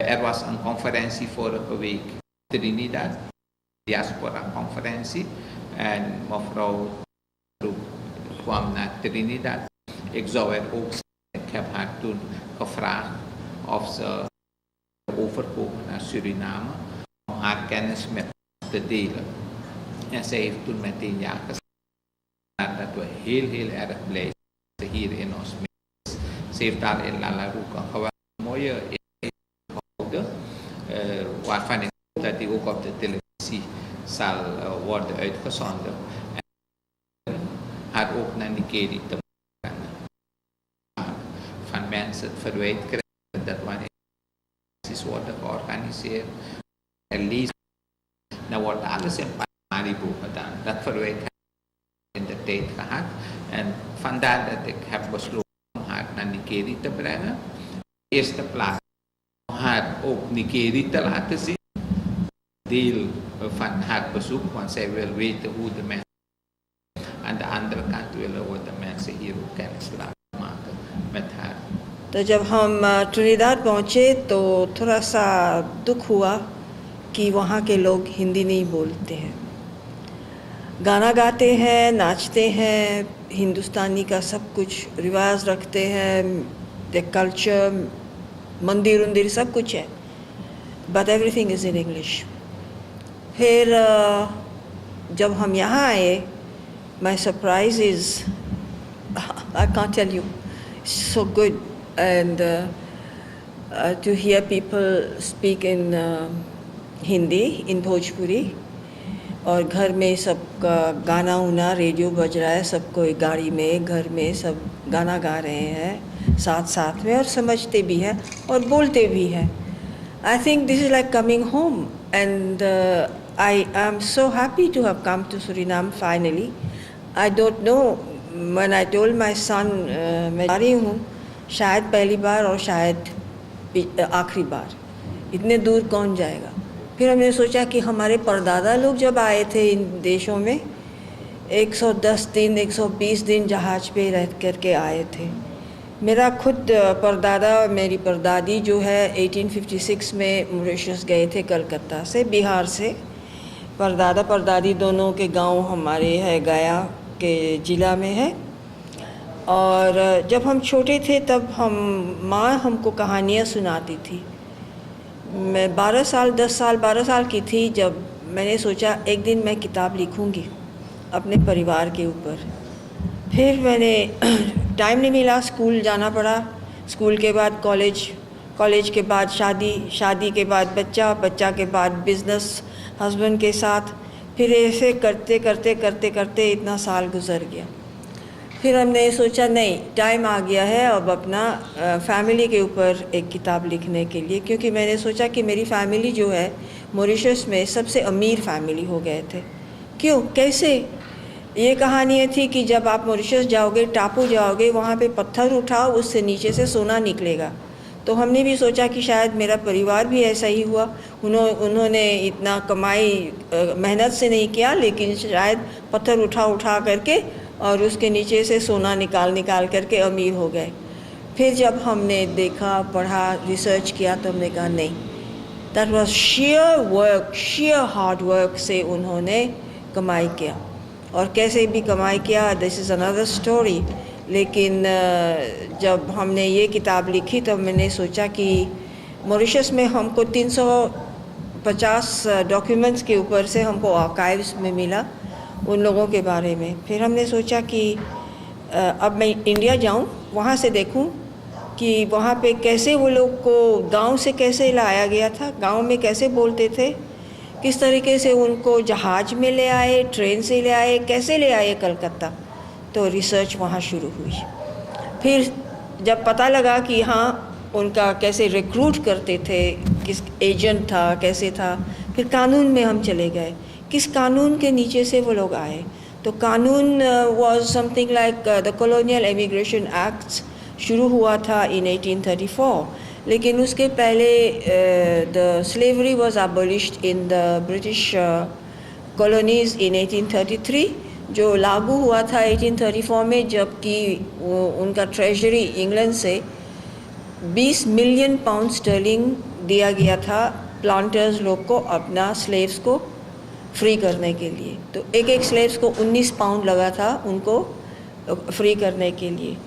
Er was een conferentie vorige week in Trinidad, diaspora-conferentie. En mevrouw kwam naar Trinidad. Ik zou er ook zijn. Ik heb haar toen gevraagd of ze overkomen naar Suriname om haar kennis met ons te delen. En zij heeft toen meteen ja gezegd dat we heel erg blij zijn dat ze hier in ons midden is. Ze heeft daar in Lalaroek een geweldig mooie inleiding gehouden, waarvan ik hoop dat die ook op de televisie zal worden uitgezonden. En haar ook naar Nikeri te brengen. Van mensen het verwijt krijgen dat wanneer acties worden georganiseerd, er lezen, dan wordt alles in Paramaribo gedaan. Dat verwijt heb ik in de tijd gehad. En vandaar dat ik heb besloten om haar naar Nikeri te brengen. In de eerste plaats om haar ook Nikeri te laten zien. Deel van haar bezoek, want zij wil weten hoe de mensen. Aan de andere kant willen we de mensen hier ook kennis laten maken met haar. तो जब हम Trinidad पहुँचे तो थोड़ा सा दुख हुआ कि वहाँ के लोग हिंदी नहीं बोलते हैं, गाना गाते हैं, नाचते हैं, हिंदुस्तानी का सब कुछ रिवाज रखते हैं, द कल्चर, मंदिर उंदिर सब कुछ है, but everything is in English. फिर जब हम यहाँ आए, my surprise is I can't tell you, so good and to hear people speak in Hindi, in Bhojpuri, और घर में सबका गाना उना रेडियो बज रहा है, सब कोई गाड़ी में घर में सब गाना गा रहे हैं साथ साथ में, और समझते भी हैं और बोलते भी हैं. I think this is like coming home and I am so happy to have come to Suriname finally. I don't know, when I told my son मैं जा रही हूँ शायद पहली बार और शायद आखिरी बार, इतने दूर कौन जाएगा. फिर हमने सोचा कि हमारे परदादा लोग जब आए थे इन देशों में 110 दिन 120 दिन जहाज़ पे रह करके आए थे. मेरा खुद परदादा मेरी परदादी जो है 1856 में मॉरिशस गए थे कलकत्ता से, बिहार से. परदादा परदादी दोनों के गांव हमारे है गया के ज़िला में है. और जब हम छोटे थे तब माँ हमको कहानियाँ सुनाती थी. मैं 12 साल की थी जब मैंने सोचा एक दिन मैं किताब लिखूंगी अपने परिवार के ऊपर. फिर मैंने टाइम नहीं मिला, स्कूल जाना पड़ा, स्कूल के बाद कॉलेज के बाद शादी के बाद बच्चा के बाद बिज़नेस हस्बैंड के साथ. फिर ऐसे करते इतना साल गुजर गया. फिर हमने सोचा नहीं, टाइम आ गया है अब अपना फैमिली के ऊपर एक किताब लिखने के लिए, क्योंकि मैंने सोचा कि मेरी फैमिली जो है मॉरिशस में सबसे अमीर फैमिली हो गए थे. क्यों, कैसे? ये कहानियाँ थी कि जब आप मॉरिशस जाओगे, टापू जाओगे, वहाँ पे पत्थर उठाओ, उससे नीचे से सोना निकलेगा. तो हमने भी सोचा कि शायद मेरा परिवार भी ऐसा ही हुआ. उन्होंने इतना कमाई मेहनत से नहीं किया, लेकिन शायद पत्थर उठा करके और उसके नीचे से सोना निकाल करके अमीर हो गए. फिर जब हमने देखा, पढ़ा, रिसर्च किया तो हमने कहा नहीं, that was sheer hard work से उन्होंने कमाई किया. और कैसे भी कमाई किया, दिस इज़ अनदर स्टोरी. लेकिन जब हमने ये किताब लिखी तो मैंने सोचा कि मॉरिशस में हमको 350 डॉक्यूमेंट्स के ऊपर से हमको आर्काइव्स में मिला उन लोगों के बारे में. फिर हमने सोचा कि अब मैं इंडिया जाऊं, वहाँ से देखूं कि वहाँ पे कैसे वो लोग को गांव से कैसे लाया गया था, गांव में कैसे बोलते थे, किस तरीके से उनको जहाज़ में ले आए, ट्रेन से ले आए, कैसे ले आए कलकत्ता. तो रिसर्च वहाँ शुरू हुई. फिर जब पता लगा कि हाँ उनका कैसे रिक्रूट करते थे, किस एजेंट था, कैसे था, फिर कानून में हम चले गए, किस कानून के नीचे से वो लोग आए. तो कानून was something like the colonial immigration acts शुरू हुआ था इन 1834, लेकिन उसके पहले the slavery was abolished in the British colonies in 1833, जो लागू हुआ था 1834 में, जबकि उनका ट्रेजरी इंग्लैंड से 20 मिलियन पाउंड स्टर्लिंग दिया गया था प्लांटर्स लोग को अपना स्लेव्स को फ्री करने के लिए। तो एक एक स्लेव्स को 19 पाउंड लगा था उनको फ्री करने के लिए।